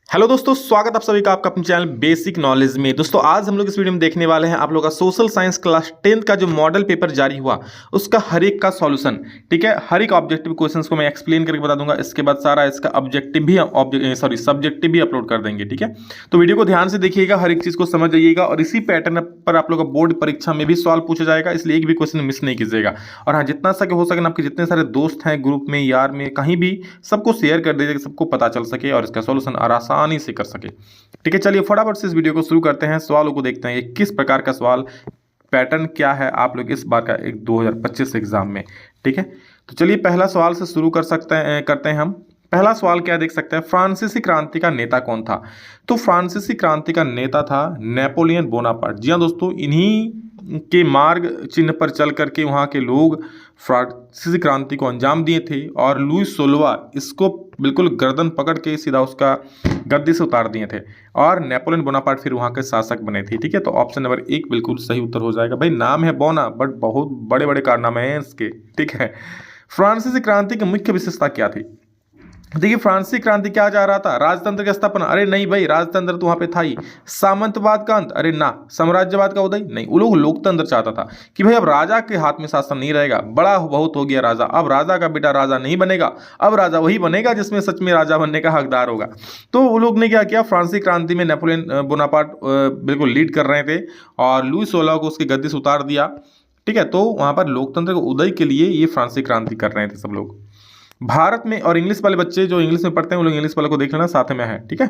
Hello दोस्तों, स्वागत आप सभी का आपका अपने चैनल बेसिक नॉलेज में। दोस्तों आज हम लोग इस वीडियो में देखने वाले हैं आप लोग का सोशल साइंस क्लास 10th का जो मॉडल पेपर जारी हुआ उसका हर एक का सॉल्यूशन। ठीक है, हर एक ऑब्जेक्टिव क्वेश्चंस को मैं एक्सप्लेन करके बता दूंगा। इसके बाद सारा इसका ऑब्जेक्टिव भी सब्जेक्टिव भी अपलोड कर देंगे। ठीक है, तो वीडियो को ध्यान से देखिएगा, हर एक चीज को समझ जाइएगा और इसी पैटर्न पर आप लोग का बोर्ड परीक्षा में भी सवाल पूछा जाएगा, इसलिए एक भी क्वेश्चन मिस नहीं कीजिएगा। और हाँ, जितना सके हो सके आपके जितने सारे दोस्त हैं ग्रुप में, यार में, कहीं भी सबको शेयर कर दीजिए, सबको पता चल सके और इसका सॉल्यूशन आसानी से कर सके। ठीक है, चलिए फटाफट से इस वीडियो को शुरू करते हैं। सवालों को देखते हैं ये किस प्रकार का सवाल पैटर्न क्या है आप लोग इस बार का एक 2025 एग्जाम में। ठीक है, तो चलिए पहला सवाल से शुरू करते हैं हम। पहला सवाल क्या देख सकते हैं, फ्रांसीसी क्रांति का नेता कौन था? तो फ्रांसीसी क्रांति का नेता था नेपोलियन बोनापार्ट। जी हाँ दोस्तों, इन्हीं के मार्ग चिन्ह पर चल करके वहाँ के लोग फ्रांसीसी क्रांति को अंजाम दिए थे और लुईस 16 इसको बिल्कुल गर्दन पकड़ के सीधा उसका गद्दी से उतार दिए थे और नेपोलियन बोनापार्ट फिर वहाँ के शासक बने थे। ठीक है, तो ऑप्शन नंबर 1 बिल्कुल सही उत्तर हो जाएगा। भाई नाम है बोना बट बहुत बड़े बड़े कारनामे हैं इसके। ठीक है, फ्रांसीसी क्रांति की मुख्य विशेषता क्या थी? देखिए, फ्रांसीसी क्रांति क्या चाह रहा था? राजतंत्र की स्थापना? अरे नहीं भाई, राजतंत्र तो वहां पे था ही। सामंतवाद का अंत? अरे ना। साम्राज्यवाद का उदय? नहीं। वो लोग लोकतंत्र चाहता था कि भाई अब राजा के हाथ में शासन नहीं रहेगा, बड़ा बहुत हो गया राजा, अब राजा का बेटा राजा नहीं बनेगा, अब राजा वही बनेगा जिसमें सच में राजा बनने का हकदार होगा। तो वो लोग ने क्या किया, फ्रांसीसी क्रांति में नेपोलियन बोनापार्ट बिल्कुल लीड कर रहे थे और लुईस 16 को उसकी गद्दी से उतार दिया। ठीक है, तो वहां पर लोकतंत्र के उदय के लिए ये फ्रांसीसी क्रांति कर रहे थे सब लोग। भारत में, और इंग्लिश वाले बच्चे जो इंग्लिश में पढ़ते हैं वो लोग इंग्लिश वाले को देख लेना, साथ में है। ठीक है,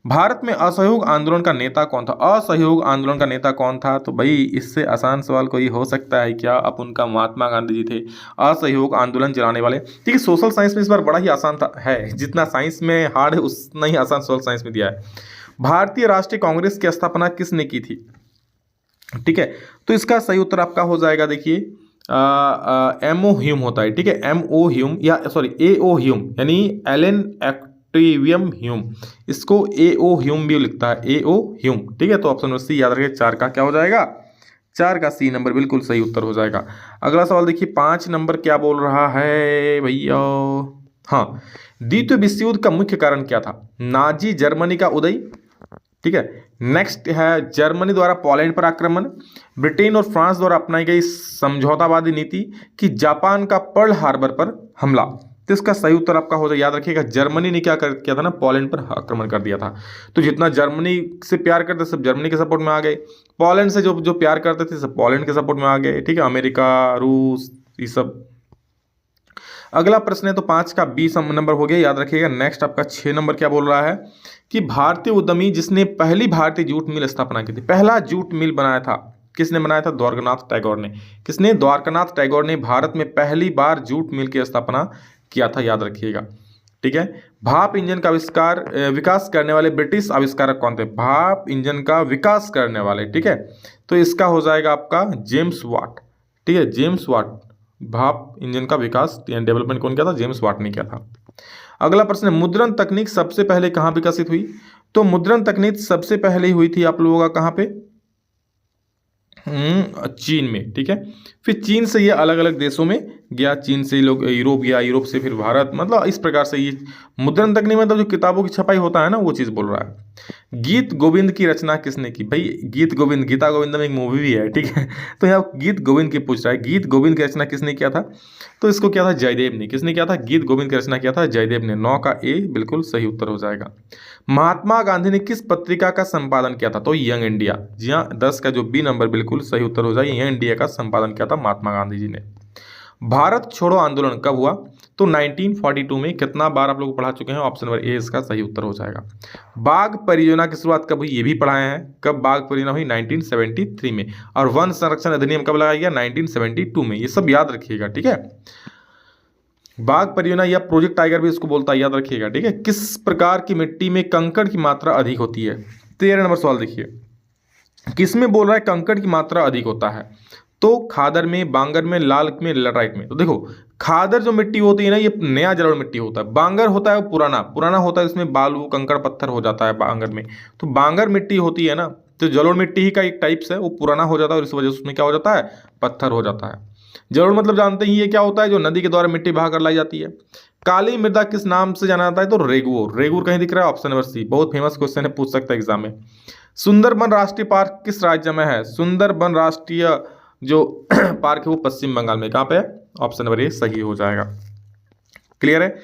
भारत में असहयोग आंदोलन का नेता कौन था? असहयोग आंदोलन का नेता कौन था? तो भाई इससे आसान सवाल कोई हो सकता है क्या? अब उनका महात्मा गांधी जी थे, असहयोग आंदोलन चलाने वाले। ठीक है, सोशल साइंस में इस बार बड़ा ही आसान था है, जितना साइंस में हार्ड है उतना ही आसान सोशल साइंस में दिया है। भारतीय राष्ट्रीय कांग्रेस की स्थापना किसने की थी? ठीक है, तो इसका सही उत्तर आपका हो जाएगा, देखिए एमओ ह्यूम होता है। ठीक है, एमओ ह्यूम या सॉरी एओ ह्यूम, यानी एलन एक्टिवियम ह्यूम, इसको एओ ह्यूम भी लिखता है, एओ ह्यूम। ठीक है, तो ऑप्शन नंबर सी याद रखिए, 4 का क्या हो जाएगा? 4 का सी नंबर बिल्कुल सही उत्तर हो जाएगा। अगला सवाल देखिए, 5 नंबर क्या बोल रहा है भैया? हाँ, द्वितीय विश्व युद्ध का मुख्य कारण क्या था? नाजी जर्मनी का उदय। ठीक है, नेक्स्ट है जर्मनी द्वारा पोलैंड पर आक्रमण, ब्रिटेन और फ्रांस द्वारा अपनाई गई समझौतावादी नीति, कि जापान का पर्ल हार्बर पर हमला। तो इसका सही उत्तर आपका हो जाए, याद रखिएगा, जर्मनी ने क्या किया था ना, पोलैंड पर आक्रमण कर दिया था। तो जितना जर्मनी से प्यार करते सब जर्मनी के सपोर्ट में आ गए, पोलैंड से जो जो प्यार करते थे सब पोलैंड के सपोर्ट में आ गए। ठीक है, अमेरिका, रूस, ये सब। अगला प्रश्न है, तो 5 का 20 नंबर हो गया, याद रखिएगा। नेक्स्ट आपका 6 नंबर क्या बोल रहा है कि भारतीय उद्यमी जिसने पहली भारतीय जूट मिल स्थापना की थी, पहला जूट मिल बनाया था, किसने बनाया था? द्वारकानाथ टैगोर ने। किसने? द्वारकानाथ टैगोर ने भारत में पहली बार जूट मिल की स्थापना किया था, याद रखिएगा। ठीक है, भाप इंजन का विकास करने वाले ब्रिटिश आविष्कारक कौन थे? भाप इंजन का विकास करने वाले। ठीक है, तो इसका हो जाएगा आपका जेम्स वाट। ठीक है, जेम्स वाट। भाप इंजन का विकास डेवलपमेंट कौन किया था? जेम्स वाट ने किया था। अगला प्रश्न है, मुद्रण तकनीक सबसे पहले कहां विकसित हुई? तो मुद्रण तकनीक सबसे पहले हुई थी आप लोगों का कहां पे? चीन में। ठीक है, फिर चीन से ये अलग अलग देशों में गया, चीन से लोग यूरोप गया, यूरोप से फिर भारत, मतलब इस प्रकार से ये मुद्रण तकनीक मतलब जो किताबों की छपाई होता है ना, वो चीज़ बोल रहा है। गीत गोविंद की रचना किसने की? भाई गीत गोविंद, गीता गोविंदम एक मूवी भी है। ठीक है, तो यहाँ गीत गोविंद की पूछ रहा है, गीत गोविंद की रचना किसने किया था? तो इसको किया था जयदेव ने। किसने किया था? गीत गोविंद की रचना किया था जयदेव ने। 9 का ए बिल्कुल सही उत्तर हो जाएगा। महात्मा गांधी ने किस पत्रिका का संपादन किया था? तो यंग इंडिया। जी हाँ, 10 का जो बी नंबर बिल्कुल सही उत्तर हो जाएगा, यंग इंडिया का संपादन किया था महात्मा गांधी जी ने। भारत छोड़ो आंदोलन कब हुआ? तो 1942 में। कितना बार आप लोग पढ़ा चुके हैं? ऑप्शन नंबर ए इसका सही उत्तर हो जाएगा। बाघ परियोजना की शुरुआत कब हुई? ये भी पढ़ाए हैं। कब बाघ परियोजना हुई? 1973 में। और वन संरक्षण अधिनियम कब लगाया गया? 1972 में। ये सब याद रखिएगा। ठीक है, बाघ परियोजना या प्रोजेक्ट टाइगर भी इसको बोलता है, याद रखिएगा। ठीक है, किस प्रकार की मिट्टी में कंकड़ की मात्रा अधिक होती है? 13 नंबर सवाल देखिए, किसमें बोल रहा है कंकड़ की मात्रा अधिक होता है? तो खादर में, बांगर में, लाल में, लैटराइट में। तो देखो, खादर जो मिट्टी होती है ना, ये नया जलोढ़ मिट्टी होता है। बांगर होता है वो पुराना पुराना होता है, इसमें बालू कंकड़ पत्थर हो जाता है बांगर में। तो बांगर मिट्टी होती है ना, तो जलोढ़ मिट्टी ही का एक टाइप्स है, वो पुराना हो जाता है और इस वजह से उसमें क्या हो जाता है? पत्थर हो जाता है। जलोढ़ मतलब जानते ही ये क्या होता है? जो नदी के द्वारा मिट्टी बहा कर लाई जाती है। काली मृदा किस नाम से जाना जाता है? तो रेगुर। रेगुर कहीं दिख रहा है? Option number C. बहुत फेमस क्वेश्चन है, पूछ सकता है एग्जाम में। सुंदरबन राष्ट्रीय पार्क किस राज्य में है? सुंदरबन राष्ट्रीय जो पार्क है वो पश्चिम बंगाल में। कहाँ पे है? ऑप्शन नंबर ए सही हो जाएगा। क्लियर है?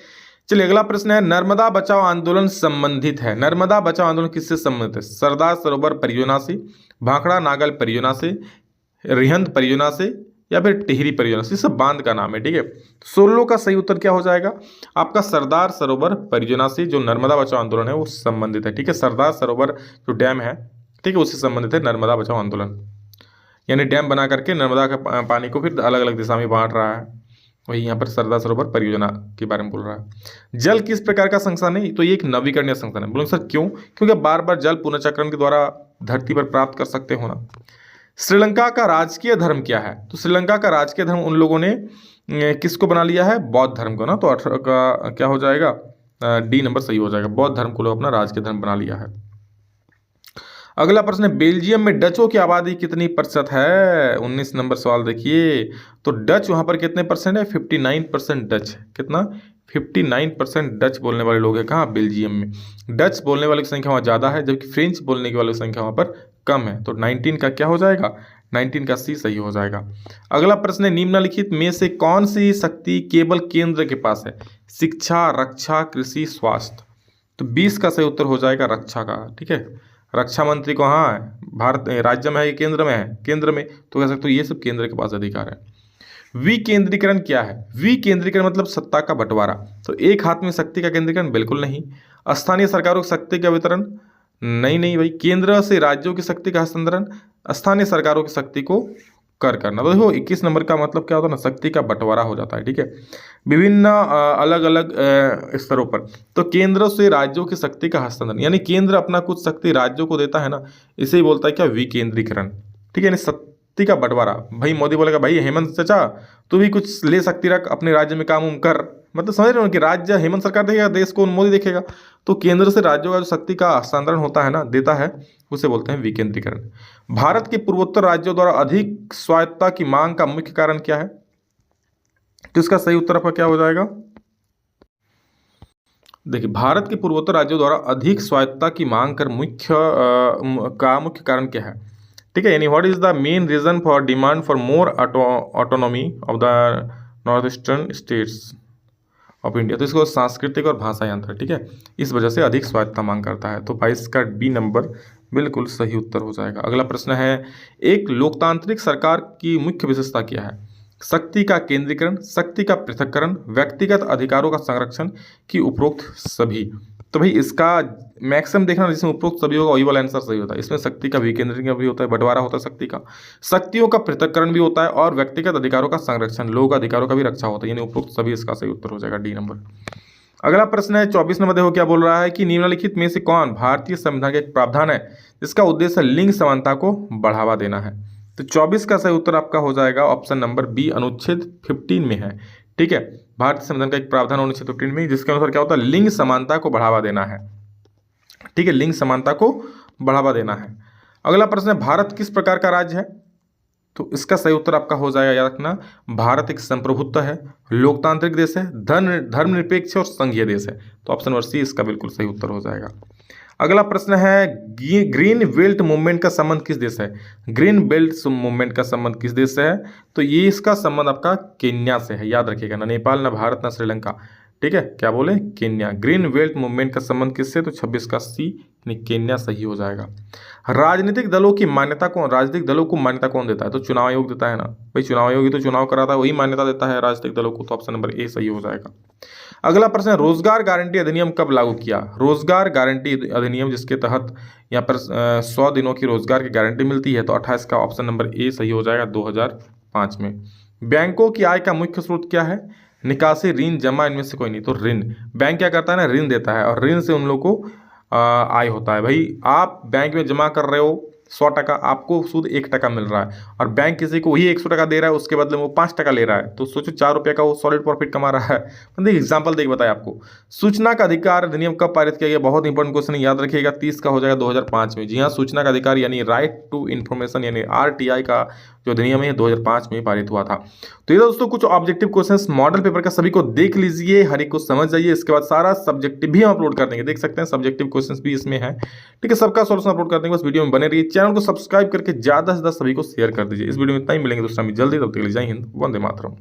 चलिए अगला प्रश्न है, नर्मदा बचाओ आंदोलन संबंधित है। नर्मदा बचाओ आंदोलन किससे संबंधित है? सरदार सरोवर परियोजना से, भाखड़ा नागल परियोजना से, रिहंद परियोजना से, या फिर टिहरी परियोजना से। सब बांध का नाम है, ठीक है। 16 का सही उत्तर क्या हो जाएगा आपका? सरदार सरोवर परियोजना से जो नर्मदा बचाओ आंदोलन है वो संबंधित है, ठीक है। सरदार सरोवर जो डैम है, ठीक है, उससे संबंधित है नर्मदा बचाओ आंदोलन। यानी डैम बना करके नर्मदा के पानी को फिर अलग अलग दिशा में बांट रहा है, वही यहाँ पर सरदार सरोवर परियोजना के बारे में बोल रहा है। जल किस प्रकार का संसाधन है? तो ये एक नवीकरणीय संसाधन है। बोलो सर क्यों? क्योंकि बार बार जल पुनर्चक्रण के द्वारा धरती पर प्राप्त कर सकते हो ना। श्रीलंका का राजकीय धर्म क्या है? तो श्रीलंका का राजकीय धर्म उन लोगों ने किसको बना लिया है? बौद्ध धर्म को ना। तो 18 का क्या हो जाएगा? डी नंबर सही हो जाएगा। बौद्ध धर्म को लोग अपना राजकीय धर्म बना लिया है। अगला प्रश्न है, बेल्जियम में डचों की आबादी कितनी प्रतिशत है? 19 नंबर सवाल देखिए। तो डच वहां पर कितने परसेंट है? 59% डच है। कितना? 59% डच बोलने वाले लोग हैं। कहाँ? बेल्जियम में। डच बोलने वाले की संख्या वहाँ ज़्यादा है, जबकि फ्रेंच बोलने वालों की संख्या वहाँ पर कम है। तो 19 का क्या हो जाएगा? 19 का सी सही हो जाएगा। अगला प्रश्न है, निम्नलिखित में से कौन सी शक्ति केवल केंद्र के पास है? शिक्षा, रक्षा, कृषि, स्वास्थ्य। तो 20 का सही उत्तर हो जाएगा रक्षा का, ठीक है। रक्षा मंत्री कहाँ है? भारत राज्य में है या केंद्र में है? केंद्र में। तो कह सकते हो ये सब केंद्र के पास अधिकार है। विकेंद्रीकरण क्या है? विकेंद्रीकरण मतलब सत्ता का बंटवारा। तो एक हाथ में शक्ति का केंद्रीकरण? बिल्कुल नहीं। स्थानीय सरकारों की शक्ति का वितरण? नहीं नहीं भाई। केंद्र से राज्यों की शक्ति का हस्तांतरण, स्थानीय सरकारों की शक्ति को कर करना। तो देखो 21 नंबर का मतलब क्या होता है ना? शक्ति का बंटवारा हो जाता है, ठीक है, विभिन्न अलग अलग स्तरों पर। तो केंद्र से राज्यों की शक्ति का हस्तांतरण, यानी केंद्र अपना कुछ शक्ति राज्यों को देता है ना, इसे ही बोलता है क्या? विकेंद्रीकरण, ठीक है। यानी शक्ति का बंटवारा। भाई मोदी बोलेगा भाई हेमंत चाचा तू भी कुछ ले शक्ति रख, अपने राज्य में काम उम कर। मतलब समझ रहे हो कि राज्य हेमंत सरकार देखेगा, देश को मोदी देखेगा। तो केंद्र से राज्यों का जो शक्ति का हस्तांतरण होता है ना, देता है, उसे बोलते हैं विकेंद्रीकरण। भारत के पूर्वोत्तर राज्यों द्वारा अधिक स्वायत्तता की मांग का मुख्य कारण क्या है? तो इसका सही उत्तर आपका क्या हो जाएगा? देखिए, भारत के पूर्वोत्तर राज्यों द्वारा अधिक स्वायत्तता की मांग कर मुख्य कारण क्या है? ठीक है, यानी what is the main reason for demand for more autonomy of the north eastern states of India? तो इसको सांस्कृतिक और भाषा यंत्र, ठीक है, इस वजह से अधिक स्वायत्तता मांग करता है। तो 22 का बी नंबर बिल्कुल सही उत्तर हो जाएगा। अगला प्रश्न है, एक लोकतांत्रिक सरकार की मुख्य विशेषता क्या है? शक्ति का केंद्रीकरण, शक्ति का पृथक्करण, व्यक्तिगत अधिकारों का संरक्षण की उपरोक्त सभी। तो भाई इसका मैक्सिमम देखना, जिसमें उपरोक्त सभी होगा वही वाला आंसर सही होता है। इसमें शक्ति का विकेंद्रीकरण भी होता है, बंटवारा होता है शक्ति का, शक्तियों का पृथक्करण भी होता है, और व्यक्तिगत अधिकारों का संरक्षण, लोगों का अधिकारों का भी रक्षा होता है, यानी उपरोक्त सभी इसका सही उत्तर हो जाएगा डी नंबर। अगला प्रश्न है 24 नंबर, देखो क्या बोल रहा है कि निम्नलिखित में से कौन भारतीय संविधान का एक प्रावधान है जिसका उद्देश्य लिंग समानता को बढ़ावा देना है? तो 24 का सही उत्तर आपका हो जाएगा ऑप्शन नंबर बी, अनुच्छेद 15 में है, ठीक है। भारतीय संविधान का एक प्रावधान अनुच्छेद 15 में, जिसके अनुसार क्या होता है? लिंग समानता को बढ़ावा देना है, ठीक है, लिंग समानता को बढ़ावा देना है। अगला प्रश्न है, भारत किस प्रकार का राज्य है? तो इसका सही उत्तर आपका हो जाएगा, याद रखना, भारत एक संप्रभुत्व है, लोकतांत्रिक देश है, धर्मनिरपेक्ष और संघीय देश है। तो ऑप्शन नंबर सी इसका बिल्कुल सही उत्तर हो जाएगा। अगला प्रश्न है, ग्रीन बेल्ट मूवमेंट का संबंध किस देश है? ग्रीन बेल्ट मूवमेंट का संबंध किस देश से है? तो ये इसका संबंध आपका केन्या से है, याद रखिएगा, ना नेपाल, ना भारत, ना श्रीलंका, ठीक है। क्या बोले? केन्या। ग्रीन बेल्ट मूवमेंट का संबंध किससे? तो 26 का सी यानी केन्या सही हो जाएगा। राजनीतिक दलों की मान्यता कौन, राजनीतिक दलों को मान्यता कौन देता है? तो चुनाव आयोग देता है ना भाई, चुनाव आयोग ही तो चुनाव कराता है, वही मान्यता देता है राजनीतिक दलों को। तो ऑप्शन नंबर ए सही हो जाएगा। अगला प्रश्न है, रोजगार गारंटी अधिनियम कब लागू किया? रोजगार गारंटी अधिनियम जिसके तहत यहाँ पर 100 दिनों की रोजगार की गारंटी मिलती है। तो 28 का ऑप्शन नंबर ए सही हो जाएगा, 2005 में। बैंकों की आय का मुख्य स्रोत क्या है? निकासी, ऋण, जमा, इनमें से कोई नहीं। तो ऋण, बैंक क्या करता है ना, ऋण देता है, और ऋण से उन लोगों को आय होता है। भाई आप बैंक में जमा कर रहे हो 100 टका, आपको सूद 1 टका मिल रहा है, और बैंक किसी को वही 100 टका दे रहा है, उसके बदले में वो 5 टका ले रहा है। तो सोचो 4 रुपये का वो सॉलिड प्रॉफिट कमा रहा है। मतलब एग्जाम्पल देख बताया आपको। सूचना का अधिकार अधिनियम कब पारित किया गया? बहुत इंपॉर्टेंट क्वेश्चन है, याद रखिएगा, 30 का हो जाएगा 2005 में। जी हाँ, सूचना का अधिकार यानी राइट टू इन्फॉर्मेशन यानी RTI का जो अधिनियम है 2005 में पारित हुआ था। तो ये दोस्तों कुछ ऑब्जेक्टिव क्वेश्चंस मॉडल पेपर का, सभी को देख लीजिए, हर एक को समझ जाइए। इसके बाद सारा सब्जेक्टिव भी हम अपलोड कर देंगे, देख सकते हैं सब्जेक्टिव क्वेश्चंस भी इसमें है, ठीक है। सबका सॉल्यूशन अपलोड कर देंगे, बस वीडियो में बने रहिए। चैनल को सब्सक्राइब करके ज्यादा से ज्यादा सभी को शेयर कर दीजिए। इस वीडियो में इतना ही, मिलेंगे दूसरा में जल्दी, तब तक के लिए जय हिंद, वंदे मातरम।